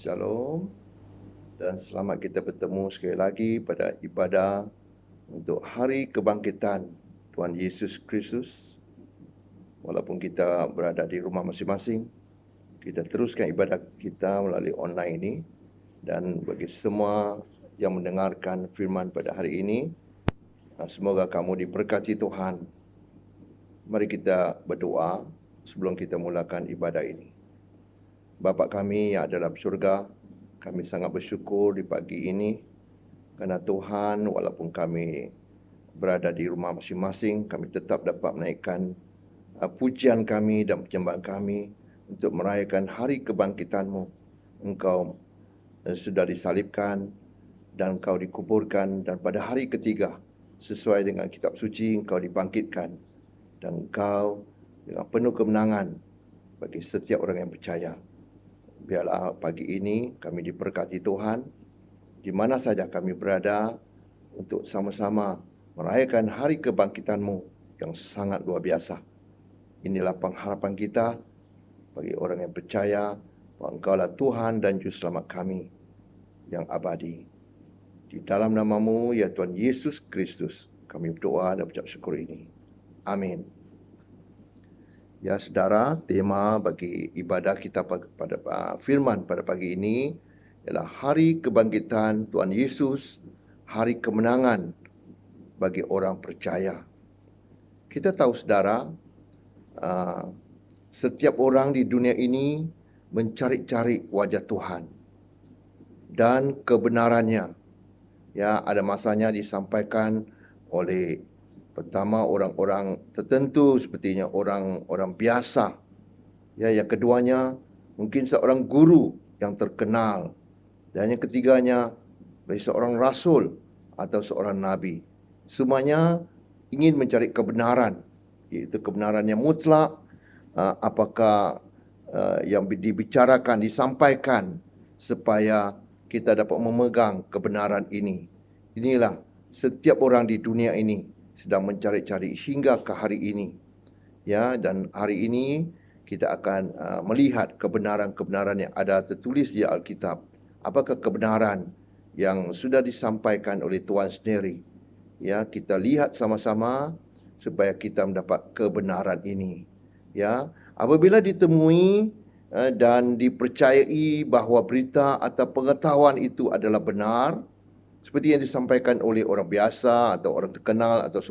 Shalom dan selamat kita bertemu sekali lagi pada ibadah untuk Hari Kebangkitan Tuhan Yesus Kristus. Walaupun kita berada di rumah masing-masing, kita teruskan ibadah kita melalui online ini. Dan bagi semua yang mendengarkan firman pada hari ini, semoga kamu diberkati Tuhan. Mari kita berdoa sebelum kita mulakan ibadah ini. Bapa kami yang ada dalam surga, kami sangat bersyukur di pagi ini kerana Tuhan, walaupun kami berada di rumah masing-masing, kami tetap dapat menaikkan pujian kami dan penyembahan kami untuk merayakan hari kebangkitan-Mu. Engkau sudah disalibkan dan Engkau dikuburkan, dan pada hari ketiga sesuai dengan kitab suci Engkau dibangkitkan, dan Engkau dengan penuh kemenangan bagi setiap orang yang percaya. Biarlah pagi ini kami diberkati Tuhan, di mana saja kami berada, untuk sama-sama merayakan hari kebangkitan-Mu yang sangat luar biasa. Inilah pengharapan kita bagi orang yang percaya bahawa Engkaulah Tuhan dan Juru Selamat kami yang abadi. Di dalam nama-Mu, ya Tuhan Yesus Kristus, kami berdoa dan ucap syukur ini. Amin. Ya saudara, tema bagi ibadah kita pada firman pada pagi ini ialah Hari Kebangkitan Tuhan Yesus, Hari Kemenangan bagi orang percaya. Kita tahu saudara, setiap orang di dunia ini mencari-cari wajah Tuhan dan kebenarannya. Ya, ada masanya disampaikan oleh pertama orang-orang tertentu, sepertinya orang-orang biasa. Ya, yang keduanya mungkin seorang guru yang terkenal, dan yang ketiganya seorang rasul atau seorang nabi. Semuanya ingin mencari kebenaran, iaitu kebenaran yang mutlak. Apakah yang dibicarakan, disampaikan, supaya kita dapat memegang kebenaran ini. Inilah setiap orang di dunia ini sedang mencari-cari hingga ke hari ini. Ya, dan hari ini kita akan melihat kebenaran-kebenaran yang ada tertulis di Alkitab. Apakah kebenaran yang sudah disampaikan oleh Tuhan sendiri? Ya, kita lihat sama-sama supaya kita mendapat kebenaran ini. Ya, apabila ditemui dan dipercayai bahawa berita atau pengetahuan itu adalah benar, seperti yang disampaikan oleh orang biasa atau orang terkenal atau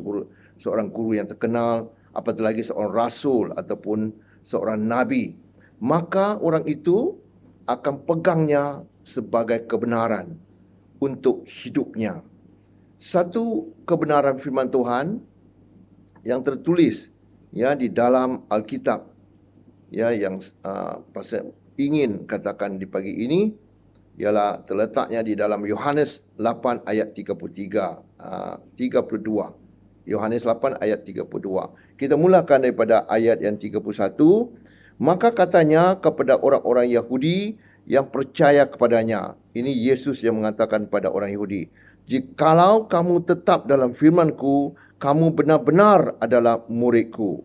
seorang guru yang terkenal, apatah lagi seorang rasul ataupun seorang nabi, maka orang itu akan pegangnya sebagai kebenaran untuk hidupnya. Satu kebenaran firman Tuhan yang tertulis ya di dalam Alkitab, ya, yang pasal ingin katakan di pagi ini ialah terletaknya di dalam Yohanes 8 ayat 32. Yohanes 8 ayat 32. Kita mulakan daripada ayat yang 31. Maka katanya kepada orang-orang Yahudi yang percaya kepadanya. Ini Yesus yang mengatakan kepada orang Yahudi, "Jikalau kamu tetap dalam firman-Ku, kamu benar-benar adalah murid-Ku.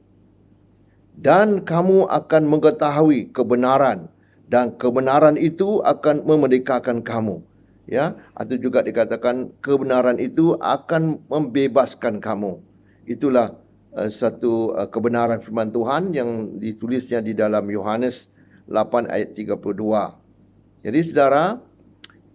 Dan kamu akan mengetahui kebenaran, dan kebenaran itu akan memerdekakan kamu." Ya, atau juga dikatakan kebenaran itu akan membebaskan kamu. Itulah satu kebenaran firman Tuhan yang ditulisnya di dalam Yohanes 8 ayat 32. Jadi saudara,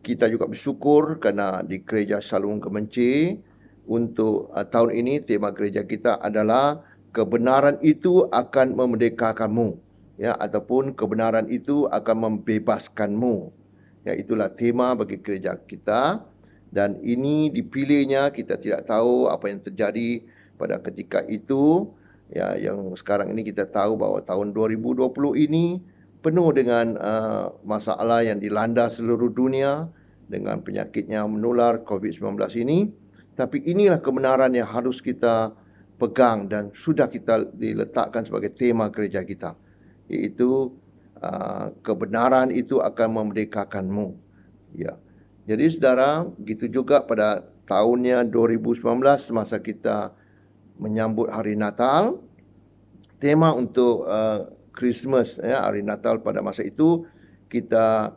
kita juga bersyukur kerana di Gereja Shalom Kemencih untuk tahun ini tema gereja kita adalah kebenaran itu akan memerdekakanmu, ya, ataupun kebenaran itu akan membebaskanmu. Ya, itulah tema bagi gereja kita, dan ini dipilihnya kita tidak tahu apa yang terjadi pada ketika itu. Ya, yang sekarang ini kita tahu bahawa tahun 2020 ini penuh dengan masalah yang dilanda seluruh dunia dengan penyakitnya menular COVID-19 ini. Tapi inilah kebenaran yang harus kita pegang dan sudah kita diletakkan sebagai tema gereja kita, iaitu kebenaran itu akan memerdekakanmu. Ya. Jadi saudara, begitu juga pada tahunnya 2019 semasa kita menyambut hari Natal, tema untuk Christmas, ya, hari Natal pada masa itu kita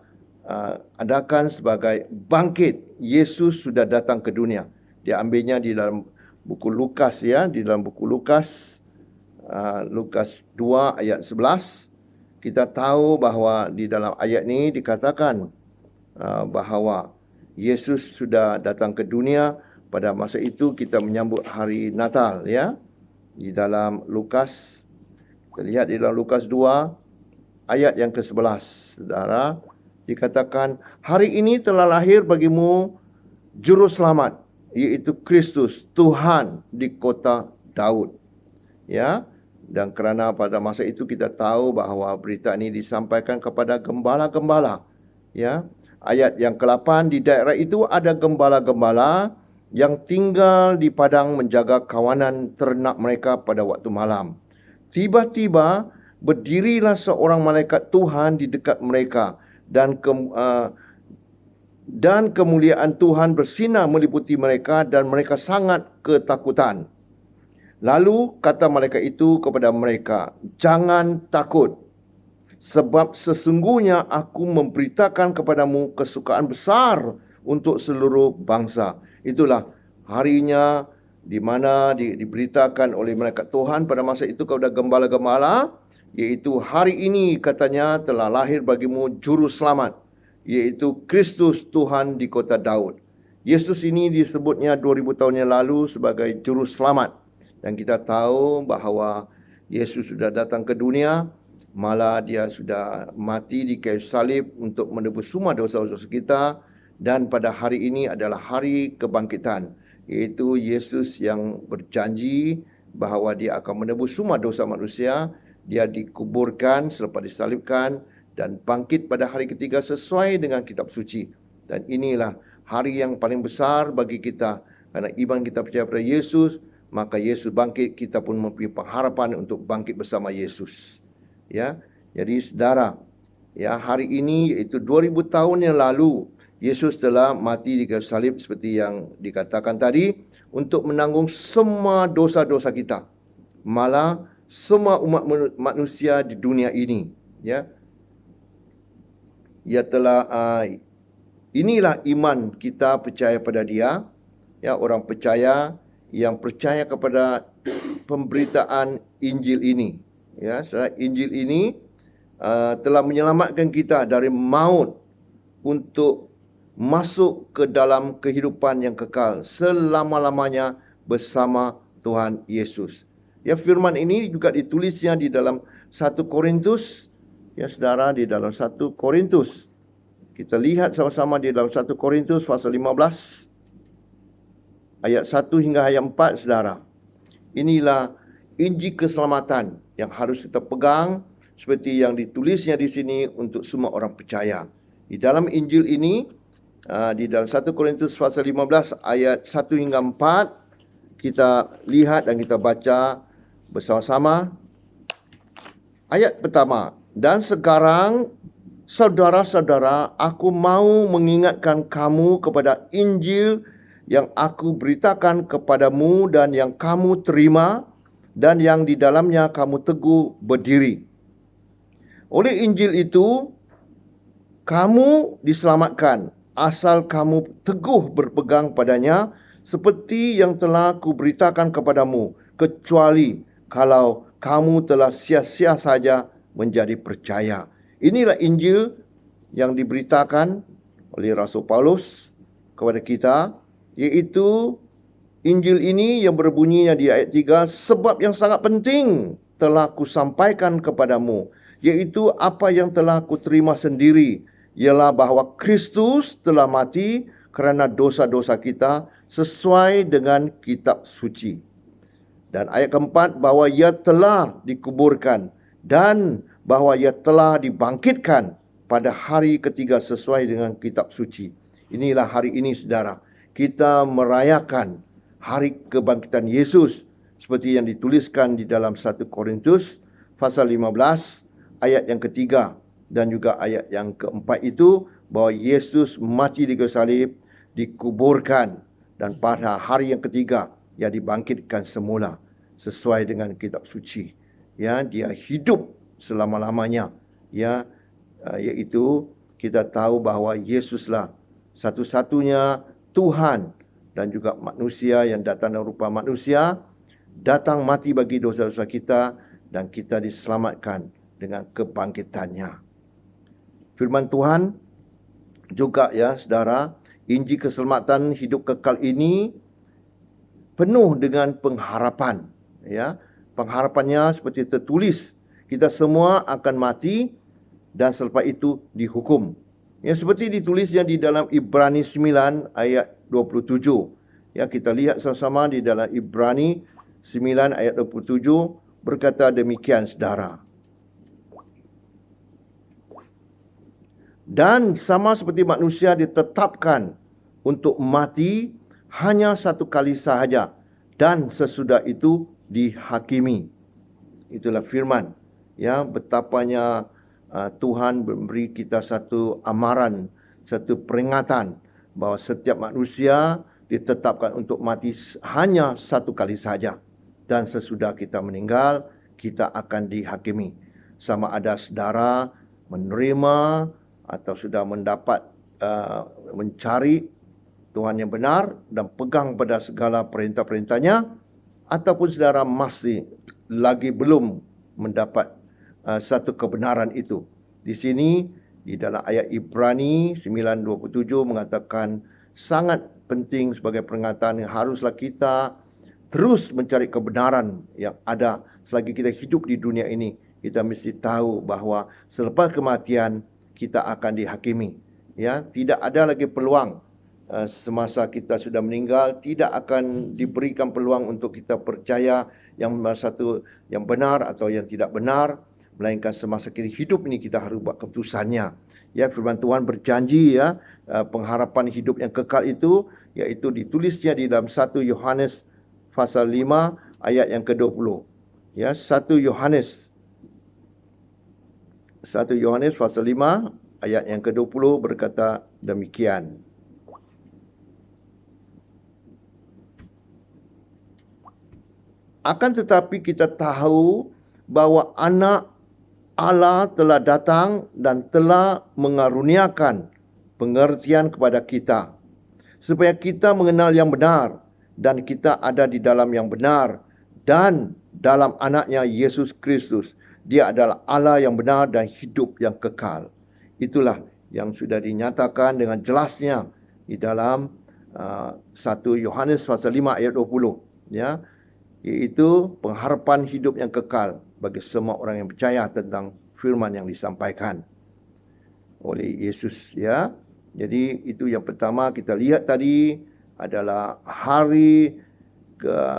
adakan sebagai bangkit. Yesus sudah datang ke dunia. Dia ambilnya di dalam buku Lukas, ya, di dalam buku Lukas, Lukas 2 ayat 11. Kita tahu bahawa di dalam ayat ini dikatakan bahawa Yesus sudah datang ke dunia. Pada masa itu kita menyambut hari Natal, ya. Di dalam Lukas, kita lihat di dalam Lukas 2 ayat yang ke-11, saudara, dikatakan, hari ini telah lahir bagimu juru selamat, yaitu Kristus, Tuhan di kota Daud. Ya, dan kerana pada masa itu kita tahu bahawa berita ini disampaikan kepada gembala-gembala. Ya, ayat yang ke-8, di daerah itu ada gembala-gembala yang tinggal di padang menjaga kawanan ternak mereka pada waktu malam. Tiba-tiba berdirilah seorang malaikat Tuhan di dekat mereka, dan kemuliaan Tuhan bersinar meliputi mereka, dan mereka sangat ketakutan. Lalu kata malaikat itu kepada mereka, jangan takut, sebab sesungguhnya aku memberitakan kepadamu kesukaan besar untuk seluruh bangsa. Itulah harinya di mana diberitakan oleh malaikat Tuhan pada masa itu kepada gembala-gembala, yaitu hari ini katanya telah lahir bagimu juru selamat, yaitu Kristus Tuhan di kota Daud. Yesus ini disebutnya 2000 tahun yang lalu sebagai juru selamat. Dan kita tahu bahawa Yesus sudah datang ke dunia, malah dia sudah mati di kayu salib untuk menebus semua dosa-dosa kita. Dan pada hari ini adalah hari kebangkitan, iaitu Yesus yang berjanji bahawa dia akan menebus semua dosa manusia. Dia dikuburkan selepas disalibkan dan bangkit pada hari ketiga sesuai dengan kitab suci. Dan inilah hari yang paling besar bagi kita, karena iman kita percaya pada Yesus, maka Yesus bangkit, kita pun mempunyai pengharapan untuk bangkit bersama Yesus. Ya, jadi saudara, ya, hari ini iaitu 2000 tahun yang lalu Yesus telah mati di kayu salib seperti yang dikatakan tadi, untuk menanggung semua dosa-dosa kita, malah semua umat manusia di dunia ini. Ya, ia telah inilah iman kita percaya pada dia. Ya, orang percaya yang percaya kepada pemberitaan Injil ini. Ya, Injil ini telah menyelamatkan kita dari maut untuk masuk ke dalam kehidupan yang kekal selama-lamanya bersama Tuhan Yesus. Ya, firman ini juga ditulisnya di dalam 1 Korintus. Ya, saudara, di dalam 1 Korintus. Kita lihat sama-sama di dalam 1 Korintus pasal 15 ayat 1 hingga ayat 4, saudara. Inilah Injil keselamatan yang harus kita pegang seperti yang ditulisnya di sini untuk semua orang percaya. Di dalam Injil ini, di dalam 1 Korintus pasal 15 ayat 1 hingga 4, kita lihat dan kita baca bersama-sama. Ayat pertama, dan sekarang saudara-saudara, aku mau mengingatkan kamu kepada Injil yang aku beritakan kepadamu dan yang kamu terima dan yang di dalamnya kamu teguh berdiri. Oleh Injil itu, kamu diselamatkan asal kamu teguh berpegang padanya seperti yang telah kuberitakan kepadamu, kecuali kalau kamu telah sia-sia saja menjadi percaya. Inilah Injil yang diberitakan oleh Rasul Paulus kepada kita, yaitu Injil ini yang berbunyinya di ayat 3, sebab yang sangat penting telah kusampaikan kepadamu, yaitu apa yang telah kuterima sendiri, ialah bahawa Kristus telah mati kerana dosa-dosa kita sesuai dengan kitab suci. Dan ayat keempat, bahawa ia telah dikuburkan dan bahawa ia telah dibangkitkan pada hari ketiga sesuai dengan kitab suci. Inilah hari ini, saudara, kita merayakan hari kebangkitan Yesus seperti yang dituliskan di dalam 1 Korintus pasal 15 ayat yang ketiga dan juga ayat yang keempat itu, bahawa Yesus mati di kayu salib, dikuburkan, dan pada hari yang ketiga ia dibangkitkan semula sesuai dengan kitab suci. Ya, dia hidup selama-lamanya. Ya, iaitu kita tahu bahawa Yesuslah satu-satunya Tuhan dan juga manusia yang datang dalam rupa manusia, datang mati bagi dosa-dosa kita, dan kita diselamatkan dengan kebangkitannya. Firman Tuhan juga, ya saudara, Injil keselamatan hidup kekal ini penuh dengan pengharapan. Ya, pengharapannya seperti tertulis, kita semua akan mati dan selepas itu dihukum. Ya, seperti ditulisnya di dalam Ibrani 9 ayat 27. Ya, kita lihat sama-sama di dalam Ibrani 9 ayat 27 berkata demikian, saudara. Dan sama seperti manusia ditetapkan untuk mati hanya satu kali sahaja, dan sesudah itu dihakimi. Itulah firman. Ya, betapanya Tuhan memberi kita satu amaran, satu peringatan bahawa setiap manusia ditetapkan untuk mati hanya satu kali saja, dan sesudah kita meninggal kita akan dihakimi. Sama ada saudara menerima atau sudah mendapat mencari Tuhan yang benar dan pegang pada segala perintah-perintahnya, ataupun saudara masih lagi belum mendapat satu kebenaran itu. Di sini di dalam ayat Ibrani 9:27 mengatakan sangat penting sebagai peringatan yang haruslah kita terus mencari kebenaran yang ada selagi kita hidup di dunia ini. Kita mesti tahu bahawa selepas kematian kita akan dihakimi. Ya, tidak ada lagi peluang semasa kita sudah meninggal, tidak akan diberikan peluang untuk kita percaya yang satu yang benar atau yang tidak benar, melainkan semasa kita hidup ini kita harus buat keputusannya. Ya, firman Tuhan berjanji, ya, pengharapan hidup yang kekal itu, iaitu ditulisnya di dalam 1 Yohanes pasal 5 ayat yang ke-20. Ya, 1 Yohanes pasal 5 ayat yang ke-20 berkata demikian. Akan tetapi kita tahu bahawa anak Allah telah datang dan telah mengaruniakan pengertian kepada kita, supaya kita mengenal yang benar dan kita ada di dalam yang benar dan dalam anaknya Yesus Kristus. Dia adalah Allah yang benar dan hidup yang kekal. Itulah yang sudah dinyatakan dengan jelasnya di dalam 1 Yohanes pasal 5 ayat 20. Ya, iaitu pengharapan hidup yang kekal bagi semua orang yang percaya tentang firman yang disampaikan oleh Yesus. Ya, jadi itu yang pertama kita lihat tadi adalah hari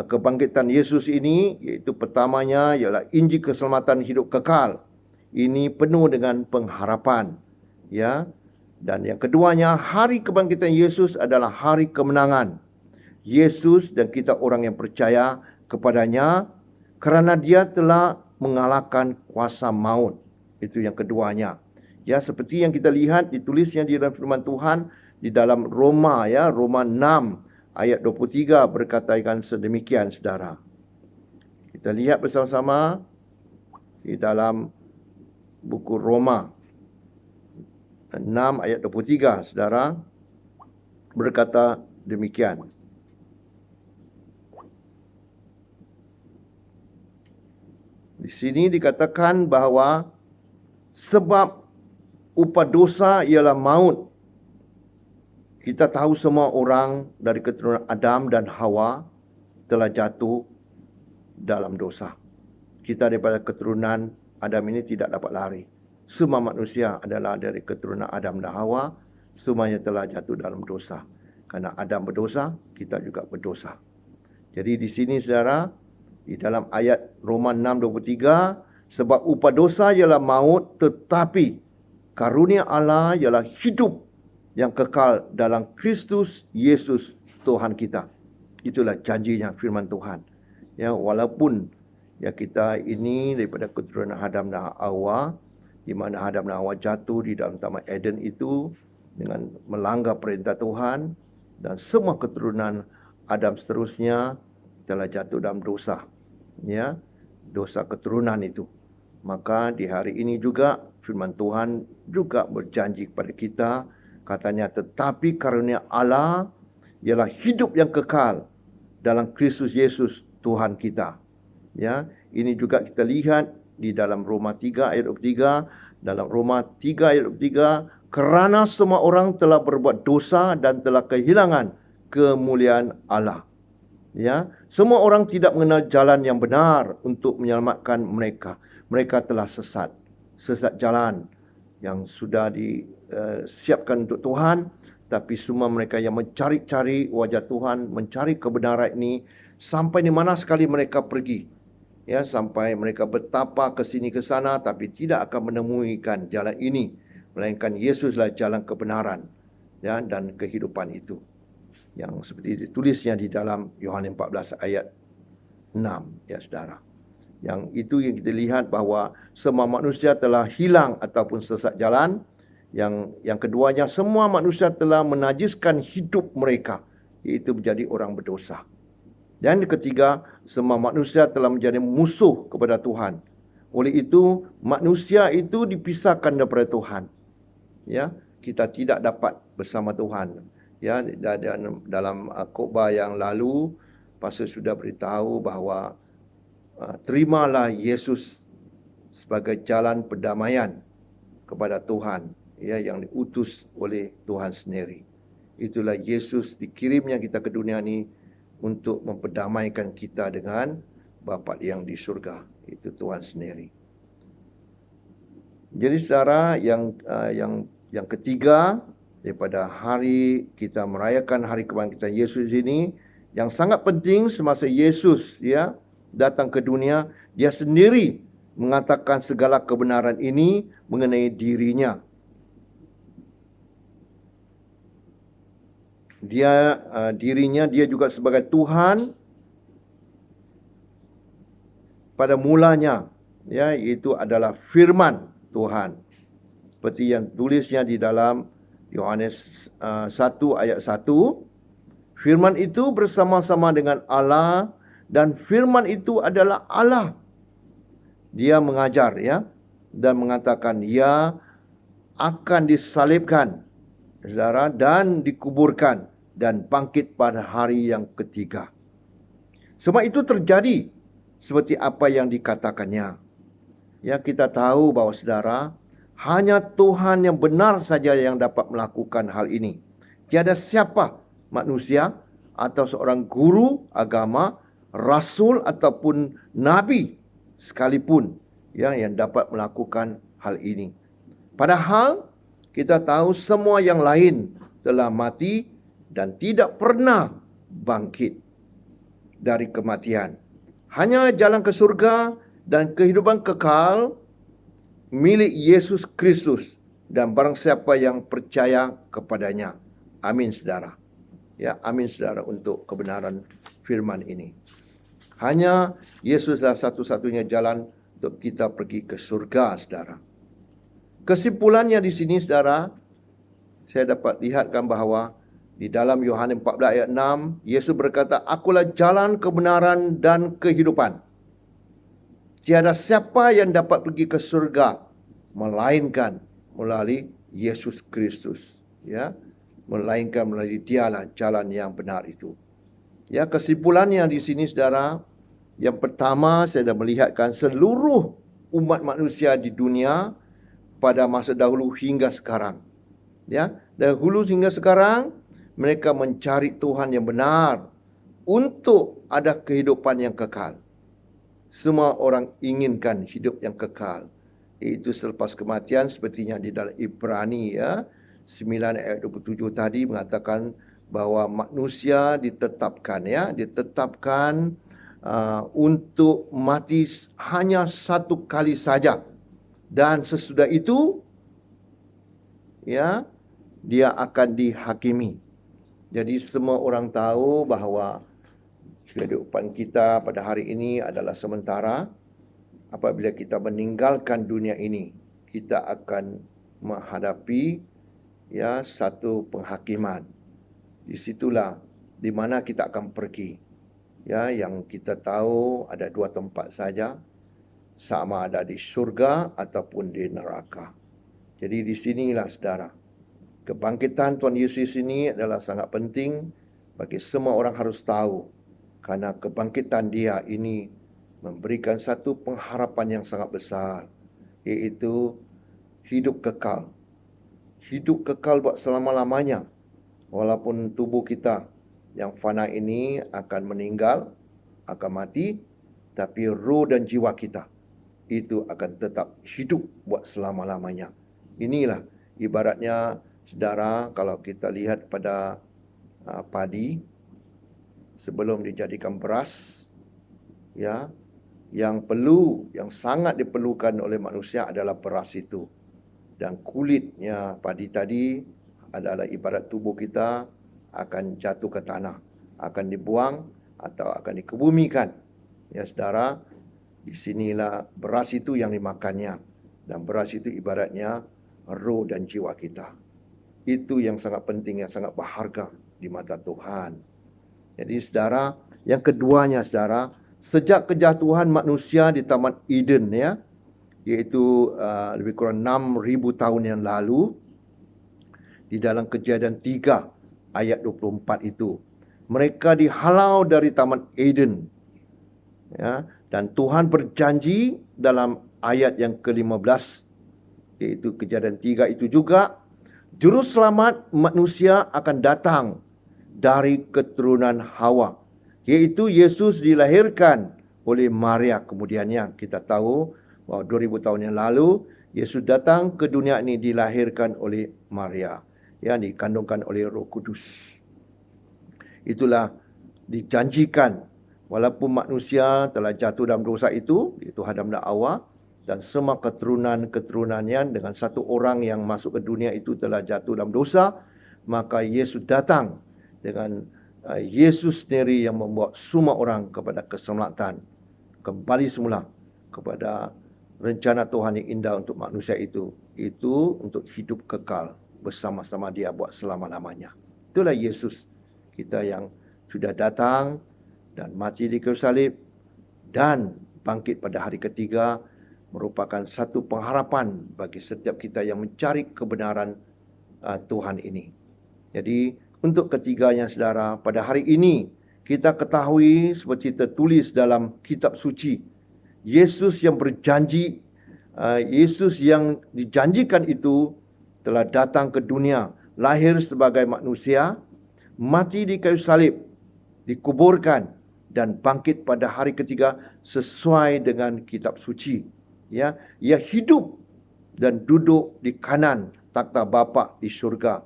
kebangkitan Yesus ini, iaitu pertamanya ialah Injil keselamatan hidup kekal. Ini penuh dengan pengharapan. Ya, dan yang keduanya, hari kebangkitan Yesus adalah hari kemenangan Yesus dan kita orang yang percaya kepadanya, kerana dia telah mengalahkan kuasa maut. Itu yang keduanya. Ya, seperti yang kita lihat ditulisnya di dalam firman Tuhan di dalam Roma, ya, Roma 6 ayat 23 berkatakan sedemikian, saudara. Kita lihat bersama-sama di dalam buku Roma 6 ayat 23, saudara, berkata demikian. Di sini dikatakan bahawa sebab upah dosa ialah maut. Kita tahu semua orang dari keturunan Adam dan Hawa telah jatuh dalam dosa. Kita daripada keturunan Adam ini tidak dapat lari. Semua manusia adalah dari keturunan Adam dan Hawa. Semuanya telah jatuh dalam dosa. Karena Adam berdosa, kita juga berdosa. Jadi di sini, saudara, di dalam ayat Roma 6:23, sebab upah dosa ialah maut, tetapi karunia Allah ialah hidup yang kekal dalam Kristus Yesus Tuhan kita. Itulah janjinya firman Tuhan. Ya, walaupun ya kita ini daripada keturunan Adam dan Hawa, di mana Adam dan Hawa jatuh di dalam Taman Eden itu dengan melanggar perintah Tuhan, dan semua keturunan Adam seterusnya telah jatuh dalam dosa. Ya, dosa keturunan itu. Maka di hari ini juga firman Tuhan juga berjanji kepada kita, katanya, tetapi karunia Allah ialah hidup yang kekal dalam Kristus Yesus Tuhan kita. Ya, ini juga kita lihat di dalam Roma 3 ayat 23, dalam Roma 3 ayat 23, kerana semua orang telah berbuat dosa dan telah kehilangan kemuliaan Allah. Ya, semua orang tidak mengenal jalan yang benar untuk menyelamatkan mereka. Mereka telah sesat jalan yang sudah disiapkan untuk Tuhan, tapi semua mereka yang mencari-cari wajah Tuhan, mencari kebenaran ini, sampai di mana sekali mereka pergi, ya, sampai mereka bertapa ke sini ke sana, tapi tidak akan menemukan jalan ini, melainkan Yesuslah jalan kebenaran, ya, dan kehidupan itu, yang seperti ditulisnya di dalam Yohanes 14 ayat 6, ya saudara. Yang itu yang kita lihat bahawa semua manusia telah hilang ataupun sesat jalan. Yang keduanya, semua manusia telah menajiskan hidup mereka, iaitu menjadi orang berdosa. Dan yang ketiga, semua manusia telah menjadi musuh kepada Tuhan. Oleh itu, manusia itu dipisahkan daripada Tuhan. Ya, kita tidak dapat bersama Tuhan. Ya, dalam khotbah yang lalu, pastor sudah beritahu bahawa terimalah Yesus sebagai jalan perdamaian kepada Tuhan, ya, yang diutus oleh Tuhan sendiri. Itulah Yesus dikirimnya kita ke dunia ini untuk memperdamaikan kita dengan Bapa yang di surga, itu Tuhan sendiri. Jadi saudara, yang ketiga daripada hari kita merayakan hari kebangkitan Yesus ini, yang sangat penting semasa Yesus, ya, datang ke dunia, dia sendiri mengatakan segala kebenaran ini mengenai dirinya. Dirinya dia juga sebagai Tuhan pada mulanya, ya, itu adalah firman Tuhan. Seperti yang tulisnya di dalam Yohanes 1 ayat 1, firman itu bersama-sama dengan Allah dan firman itu adalah Allah. Dia mengajar, ya, dan mengatakan ia akan disalibkan, saudara, dan dikuburkan dan bangkit pada hari yang ketiga. Semua itu terjadi seperti apa yang dikatakannya. Ya, kita tahu bahawa saudara, hanya Tuhan yang benar saja yang dapat melakukan hal ini. Tiada siapa manusia atau seorang guru agama, rasul ataupun nabi sekalipun, ya, yang dapat melakukan hal ini. Padahal kita tahu semua yang lain telah mati dan tidak pernah bangkit dari kematian. Hanya jalan ke surga dan kehidupan kekal milik Yesus Kristus dan barang siapa yang percaya kepadanya. Amin, saudara. Ya, amin, saudara, untuk kebenaran firman ini. Hanya Yesuslah satu-satunya jalan untuk kita pergi ke surga, saudara. Kesimpulannya di sini, saudara, saya dapat lihatkan bahawa di dalam Yohanes 14 ayat 6, Yesus berkata, akulah jalan, kebenaran dan kehidupan. Tiada siapa yang dapat pergi ke surga melainkan melalui Yesus Kristus, ya, melainkan melalui dialah jalan yang benar itu. Ya, kesimpulannya di sini, saudara, yang pertama saya dah melihatkan seluruh umat manusia di dunia pada masa dahulu hingga sekarang. Ya, dahulu hingga sekarang mereka mencari Tuhan yang benar untuk ada kehidupan yang kekal. Semua orang inginkan hidup yang kekal, iaitu selepas kematian, sepertinya di dalam Ibrani, ya, 9 ayat 27 tadi mengatakan bahawa manusia ditetapkan, ya, untuk mati hanya satu kali saja, dan sesudah itu, ya, dia akan dihakimi. Jadi semua orang tahu bahawa kehidupan kita pada hari ini adalah sementara. Apabila kita meninggalkan dunia ini, kita akan menghadapi, ya, satu penghakiman. Di situlah di mana kita akan pergi. Ya, yang kita tahu ada dua tempat saja. sama ada di surga ataupun di neraka. Jadi di sinilah saudara, kebangkitan Tuhan Yesus ini adalah sangat penting bagi semua orang harus tahu. Karena kebangkitan dia ini memberikan satu pengharapan yang sangat besar, yaitu hidup kekal. Hidup kekal buat selama-lamanya. Walaupun tubuh kita yang fana ini akan meninggal, akan mati, tapi roh dan jiwa kita itu akan tetap hidup buat selama-lamanya. Inilah ibaratnya saudara, kalau kita lihat pada padi sebelum dijadikan beras, ya, yang sangat diperlukan oleh manusia adalah beras itu. Dan kulitnya padi tadi adalah ibarat tubuh kita akan jatuh ke tanah, akan dibuang atau akan dikebumikan. Ya saudara, di sinilah beras itu yang dimakannya. Dan beras itu ibaratnya roh dan jiwa kita. Itu yang sangat penting, yang sangat berharga di mata Tuhan. Jadi saudara, yang keduanya saudara, sejak kejatuhan manusia di Taman Eden, ya, iaitu lebih kurang 6,000 tahun yang lalu, di dalam Kejadian 3 ayat 24 itu, mereka dihalau dari Taman Eden, ya, dan Tuhan berjanji dalam ayat yang ke-15, iaitu Kejadian 3 itu juga, juru selamat manusia akan datang dari keturunan Hawa, yaitu Yesus dilahirkan oleh Maria. Kemudiannya kita tahu bahawa 2000 tahun yang lalu Yesus datang ke dunia ini dilahirkan oleh Maria, yang dikandungkan oleh Roh Kudus. Itulah dijanjikan walaupun manusia telah jatuh dalam dosa itu, iaitu Adam dan Hawa, dan semua keturunan-keturunannya dengan satu orang yang masuk ke dunia itu telah jatuh dalam dosa, maka Yesus datang dengan Yesus sendiri yang membawa semua orang kepada keselamatan, kembali semula kepada rencana Tuhan yang indah untuk manusia itu untuk hidup kekal bersama-sama dia buat selama-lamanya. Itulah Yesus kita yang sudah datang dan mati di kayu salib dan bangkit pada hari ketiga, merupakan satu pengharapan bagi setiap kita yang mencari kebenaran Tuhan ini. Jadi untuk ketiganya saudara, pada hari ini kita ketahui seperti tertulis dalam kitab suci, Yesus yang berjanji, Yesus yang dijanjikan itu telah datang ke dunia, lahir sebagai manusia, mati di kayu salib, dikuburkan dan bangkit pada hari ketiga sesuai dengan kitab suci. Ya, ia hidup dan duduk di kanan takhta Bapa di surga,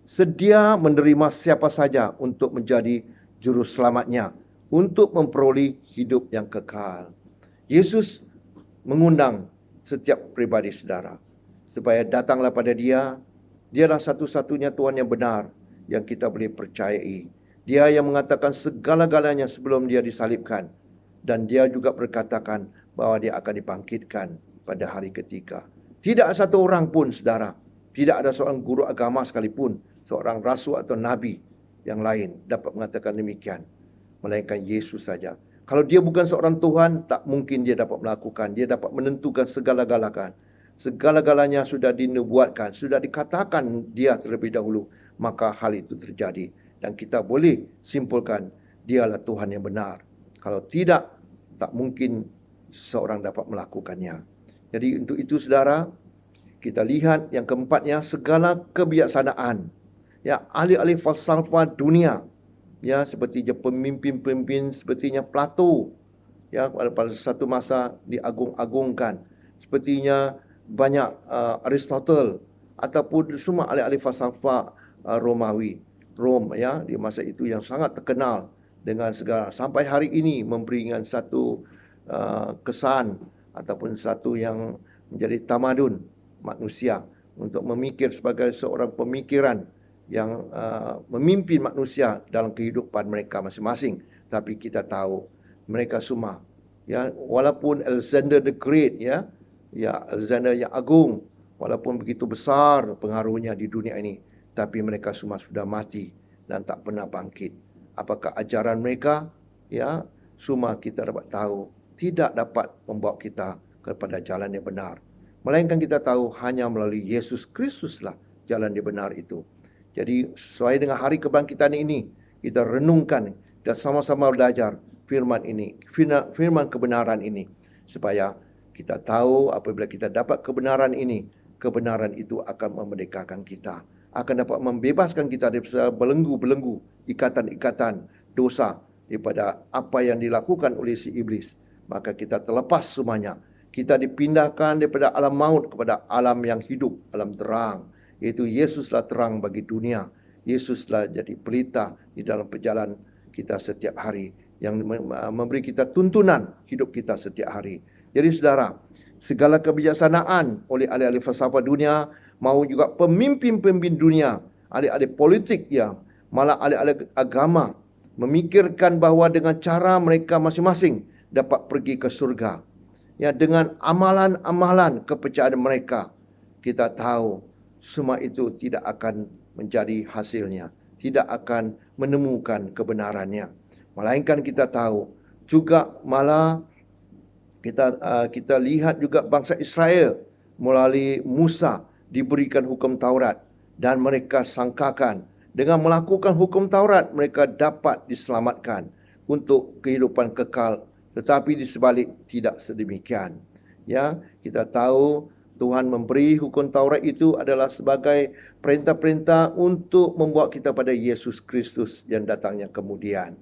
sedia menerima siapa saja untuk menjadi juru selamatnya, untuk memperoleh hidup yang kekal. Yesus mengundang setiap pribadi saudara supaya datanglah pada dia. Dialah satu-satunya Tuhan yang benar yang kita boleh percayai. Dia yang mengatakan segala-galanya sebelum dia disalibkan. Dan dia juga berkatakan bahwa dia akan dibangkitkan pada hari ketiga. Tidak ada satu orang pun saudara, tidak ada seorang guru agama sekalipun, seorang rasul atau nabi yang lain dapat mengatakan demikian, melainkan Yesus saja. Kalau dia bukan seorang Tuhan, tak mungkin dia dapat melakukan. Dia dapat menentukan segala-galanya. Segala-galanya sudah dinubuatkan, sudah dikatakan dia terlebih dahulu, maka hal itu terjadi. Dan kita boleh simpulkan dialah Tuhan yang benar. Kalau tidak, tak mungkin seseorang dapat melakukannya. Jadi untuk itu saudara, kita lihat yang keempatnya, segala kebijaksanaan, ya, ahli-ahli falsafah dunia, ya, seperti pemimpin-pemimpin sepertinya Plato, ya, pada satu masa diagung-agungkan, sepertinya banyak Aristotle, ataupun semua ahli-ahli falsafah Romawi, ya, di masa itu yang sangat terkenal dengan segala, sampai hari ini memberikan satu kesan ataupun satu yang menjadi tamadun manusia untuk memikir sebagai seorang pemikiran yang memimpin manusia dalam kehidupan mereka masing-masing. Tapi kita tahu mereka semua, ya, walaupun Alexander the Great, ya, Alexander yang agung, walaupun begitu besar pengaruhnya di dunia ini, tapi mereka semua sudah mati dan tak pernah bangkit. Apakah ajaran mereka? Ya, semua kita dapat tahu tidak dapat membawa kita kepada jalan yang benar. Melainkan kita tahu hanya melalui Yesus Kristuslah jalan yang benar itu. Jadi sesuai dengan hari kebangkitan ini, kita renungkan, kita sama-sama belajar firman ini, firman kebenaran ini, supaya kita tahu apabila kita dapat kebenaran ini, kebenaran itu akan memerdekakan kita, akan dapat membebaskan kita daripada belenggu-belenggu, ikatan-ikatan dosa, daripada apa yang dilakukan oleh si iblis. Maka kita terlepas semuanya. Kita dipindahkan daripada alam maut kepada alam yang hidup, alam terang. Iaitu Yesuslah terang bagi dunia. Yesuslah jadi pelita di dalam perjalanan kita setiap hari, yang memberi kita tuntunan hidup kita setiap hari. Jadi saudara, segala kebijaksanaan oleh ahli-ahli falsafah dunia, mahu juga pemimpin-pemimpin dunia, ahli-ahli politik, ya, malah ahli-ahli agama, memikirkan bahawa dengan cara mereka masing-masing dapat pergi ke surga. Ya, dengan amalan-amalan kepercayaan mereka, kita tahu semua itu tidak akan menjadi hasilnya, tidak akan menemukan kebenarannya. Melainkan kita tahu juga, malah kita lihat juga bangsa Israel melalui Musa diberikan hukum Taurat, dan mereka sangkakan dengan melakukan hukum Taurat mereka dapat diselamatkan untuk kehidupan kekal, tetapi di sebalik tidak sedemikian. Ya, kita tahu Tuhan memberi hukum Taurat itu adalah sebagai perintah-perintah untuk membawa kita pada Yesus Kristus yang datangnya kemudian.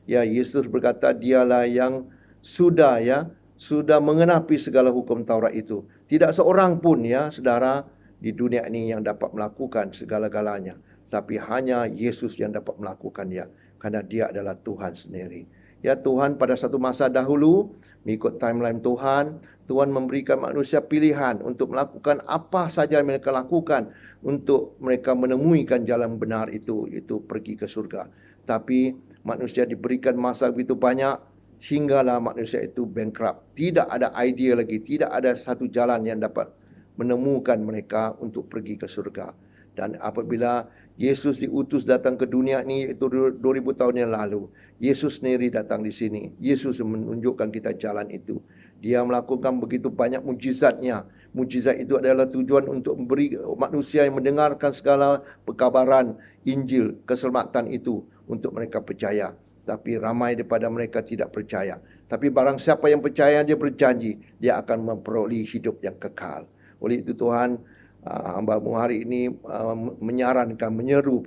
Ya, Yesus berkata dialah yang sudah mengenapi segala hukum Taurat itu. Tidak seorang pun, ya saudara, di dunia ini yang dapat melakukan segala-galanya, tapi hanya Yesus yang dapat melakukannya, karena dia adalah Tuhan sendiri. Ya, Tuhan pada satu masa dahulu, mengikut timeline Tuhan, Tuhan memberikan manusia pilihan untuk melakukan apa saja yang mereka lakukan untuk mereka menemuikan jalan benar itu pergi ke surga. Tapi manusia diberikan masa begitu banyak, hinggalah manusia itu bankrupt. Tidak ada idea lagi, tidak ada satu jalan yang dapat menemukan mereka untuk pergi ke surga. Dan apabila Yesus diutus datang ke dunia ini, itu 2000 tahun yang lalu, Yesus sendiri datang di sini. Yesus menunjukkan kita jalan itu. Dia melakukan begitu banyak mujizatnya. Mujizat itu adalah tujuan untuk memberi manusia yang mendengarkan segala perkabaran Injil, keselamatan itu, untuk mereka percaya. Tapi ramai daripada mereka tidak percaya. Tapi barang siapa yang percaya, dia berjanji dia akan memperoleh hidup yang kekal. Oleh itu Tuhan, hamba-Mu hari ini menyarankan, menyeru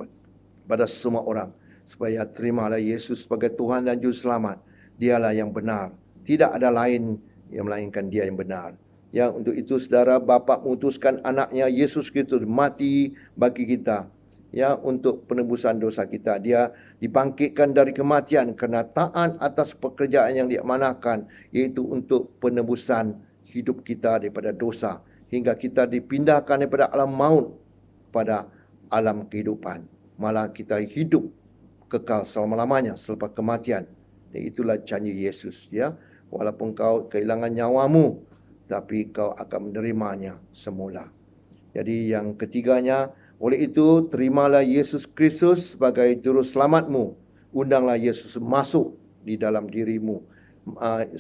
pada semua orang supaya terimalah Yesus sebagai Tuhan dan Juru Selamat. Dialah yang benar. Tidak ada lain yang melainkan Dia yang benar. Ya, untuk itu saudara, Bapa mengutuskan anaknya Yesus Kristus mati bagi kita, ya, untuk penebusan dosa kita. Dia dibangkitkan dari kematian kerana taat atas pekerjaan yang diamanahkan, iaitu untuk penebusan hidup kita daripada dosa, hingga kita dipindahkan daripada alam maut pada alam kehidupan. Malah kita hidup kekal selama-lamanya selepas kematian. Dan itulah janji Yesus, ya. Walaupun kau kehilangan nyawamu, tapi kau akan menerimanya semula. Jadi yang ketiganya, oleh itu terimalah Yesus Kristus sebagai Juru Selamatmu. Undanglah Yesus masuk di dalam dirimu,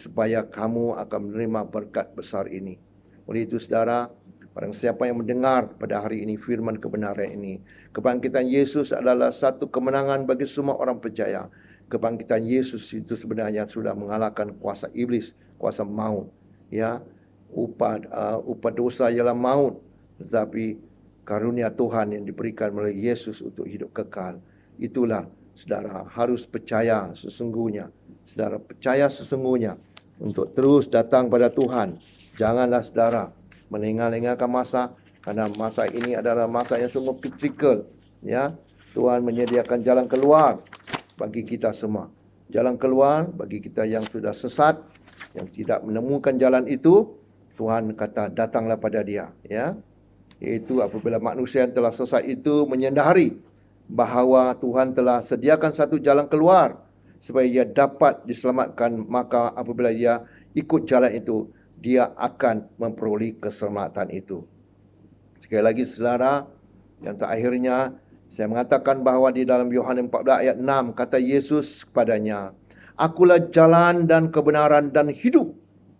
supaya kamu akan menerima berkat besar ini. Oleh itu saudara, barang siapa yang mendengar pada hari ini firman kebenaran ini, kebangkitan Yesus adalah satu kemenangan bagi semua orang percaya. Kebangkitan Yesus itu sebenarnya sudah mengalahkan kuasa iblis, kuasa maut. Ya, upah dosa ialah maut, tetapi karunia Tuhan yang diberikan melalui Yesus untuk hidup kekal. Itulah saudara harus percaya sesungguhnya. Saudara percaya sesungguhnya untuk terus datang pada Tuhan. Janganlah saudara melengah-lengahkan masa, karena masa ini adalah masa yang sungguh kritikal. Ya, Tuhan menyediakan jalan keluar bagi kita semua. Jalan keluar bagi kita yang sudah sesat, yang tidak menemukan jalan itu. Tuhan kata datanglah pada Dia, ya. Iaitu apabila manusia yang telah sesat itu menyadari bahawa Tuhan telah sediakan satu jalan keluar supaya ia dapat diselamatkan, maka apabila dia ikut jalan itu, dia akan memperoleh keselamatan itu. Sekali lagi saudara, yang terakhirnya saya mengatakan bahawa di dalam Yohanes 14 ayat 6 kata Yesus kepadanya, "Akulah jalan dan kebenaran dan hidup.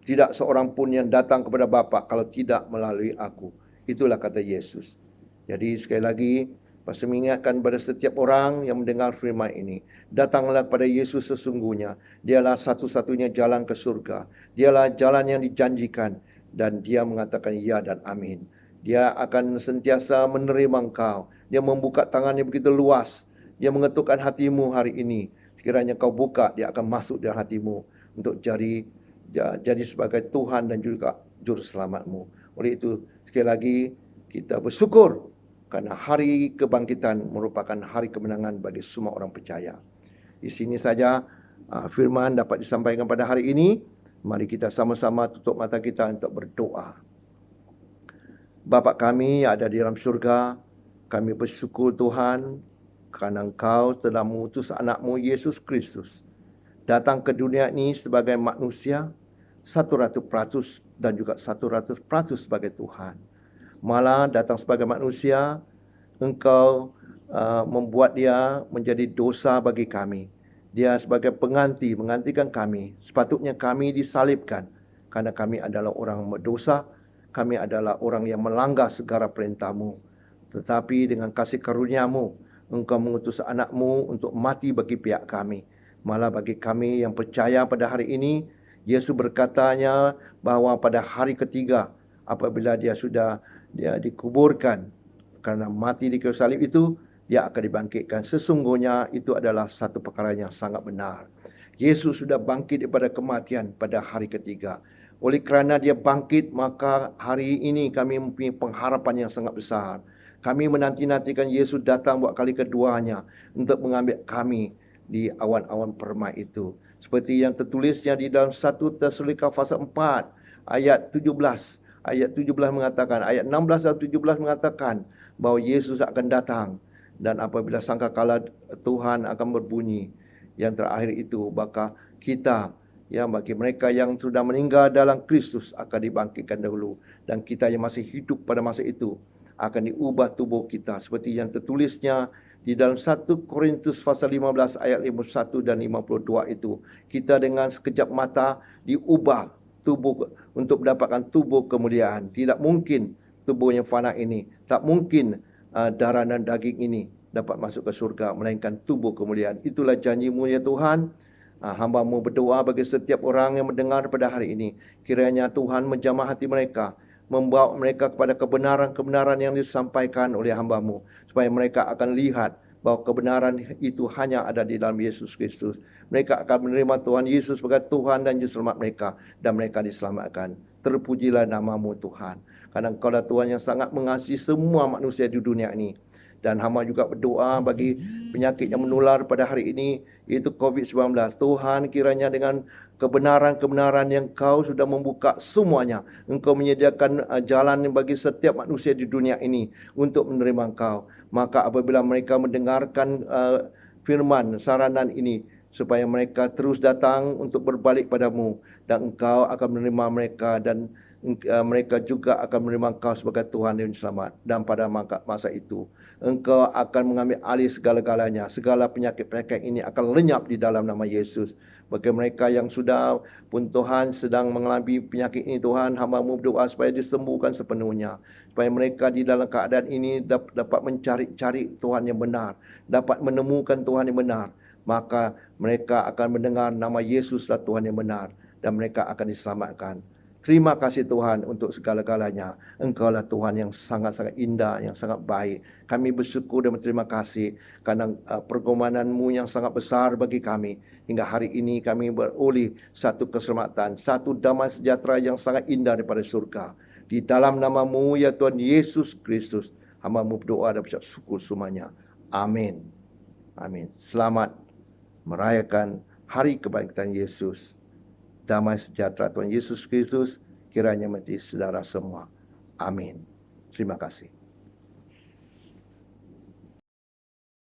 Tidak seorang pun yang datang kepada Bapa kalau tidak melalui aku. Itulah kata Yesus. Jadi sekali lagi, Pastor mengingatkan kepada setiap orang yang mendengar firman ini, datanglah kepada Yesus sesungguhnya. Dialah satu-satunya jalan ke surga. Dialah jalan yang dijanjikan. Dan dia mengatakan ya dan amin. Dia akan sentiasa menerima engkau. Dia membuka tangannya begitu luas. Dia mengetukkan hatimu hari ini. Sekiranya kau buka, dia akan masuk dalam hatimu untuk jadi sebagai Tuhan dan juga juru selamatmu. Oleh itu, sekali lagi kita bersyukur karena hari kebangkitan merupakan hari kemenangan bagi semua orang percaya. Di sini saja firman dapat disampaikan pada hari ini. Mari kita sama-sama tutup mata kita untuk berdoa. Bapa kami yang ada di dalam surga, kami bersyukur Tuhan kerana Engkau telah mengutus anak-Mu Yesus Kristus datang ke dunia ini sebagai manusia 100% dan juga 100% sebagai Tuhan. Malah datang sebagai manusia, Engkau membuat dia menjadi dosa bagi kami. Dia sebagai menggantikan kami. Sepatutnya kami disalibkan karena kami adalah orang berdosa. Kami adalah orang yang melanggar segala perintah-Mu. Tetapi dengan kasih karunia-Mu, Engkau mengutus anak-Mu untuk mati bagi pihak kami. Malah bagi kami yang percaya pada hari ini, Yesus berkatanya bahawa pada hari ketiga apabila dia dikuburkan karena mati di kayu salib itu, dia akan dibangkitkan. Sesungguhnya itu adalah satu perkara yang sangat benar. Yesus sudah bangkit daripada kematian pada hari ketiga. Oleh kerana dia bangkit, maka hari ini kami mempunyai pengharapan yang sangat besar. Kami menanti-nantikan Yesus datang buat kali keduanya untuk mengambil kami di awan-awan permai itu. Seperti yang tertulisnya di dalam 1 Tesalonika pasal 4 ayat 17. Ayat 17 mengatakan, ayat 16 dan 17 mengatakan bahawa Yesus akan datang. Dan apabila sangkakala Tuhan akan berbunyi, yang terakhir itu, maka kita, bagi mereka yang sudah meninggal dalam Kristus akan dibangkitkan dahulu. Dan kita yang masih hidup pada masa itu akan diubah tubuh kita. Seperti yang tertulisnya di dalam 1 Korintus pasal 15 ayat 51 dan 52 itu. Kita dengan sekejap mata diubah tubuh untuk mendapatkan tubuh kemuliaan. Tidak mungkin tubuh yang fana ini, tak mungkin darah dan daging ini dapat masuk ke surga, melainkan tubuh kemuliaan. Itulah janji-Mu ya Tuhan. Hamba-Mu berdoa bagi setiap orang yang mendengar pada hari ini. Kiranya Tuhan menjamah hati mereka, membawa mereka kepada kebenaran-kebenaran yang disampaikan oleh hamba-Mu, supaya mereka akan lihat bahawa kebenaran itu hanya ada di dalam Yesus Kristus. Mereka akan menerima Tuhan Yesus sebagai Tuhan dan Juru Selamat mereka, dan mereka diselamatkan. Terpujilah nama-Mu Tuhan, karena Engkau-Lah Tuhan yang sangat mengasihi semua manusia di dunia ini. Dan hamba juga berdoa bagi penyakit yang menular pada hari ini, iaitu COVID-19. Tuhan, kiranya dengan kebenaran-kebenaran yang Kau sudah membuka semuanya, Engkau menyediakan jalan bagi setiap manusia di dunia ini untuk menerima Engkau. Maka apabila mereka mendengarkan firman saranan ini, supaya mereka terus datang untuk berbalik padamu, dan Engkau akan menerima mereka, dan mereka juga akan menerima Engkau sebagai Tuhan dan Selamat. Dan pada masa itu, Engkau akan mengambil alih segala-galanya. Segala penyakit-penyakit ini akan lenyap di dalam nama Yesus. Bagi mereka yang sudah pun Tuhan sedang mengalami penyakit ini, Tuhan, hamba-Mu berdoa supaya disembuhkan sepenuhnya. Supaya mereka di dalam keadaan ini dapat mencari-cari Tuhan yang benar, dapat menemukan Tuhan yang benar. Maka mereka akan mendengar nama Yesuslah Tuhan yang benar, dan mereka akan diselamatkan. Terima kasih Tuhan untuk segala-galanya. Engkau-Lah Tuhan yang sangat-sangat indah, yang sangat baik. Kami bersyukur dan berterima kasih karena pergumulan-Mu yang sangat besar bagi kami. Hingga hari ini kami beroleh satu keselamatan, satu damai sejahtera yang sangat indah daripada surga. Di dalam nama-Mu ya Tuhan Yesus Kristus, hamba-Mu berdoa dan berucap syukur semuanya. Amin. Amin. Selamat merayakan hari kebangkitan Yesus. Damai sejahtera Tuhan Yesus Kristus kiranya menjadi saudara semua. Amin. Terima kasih.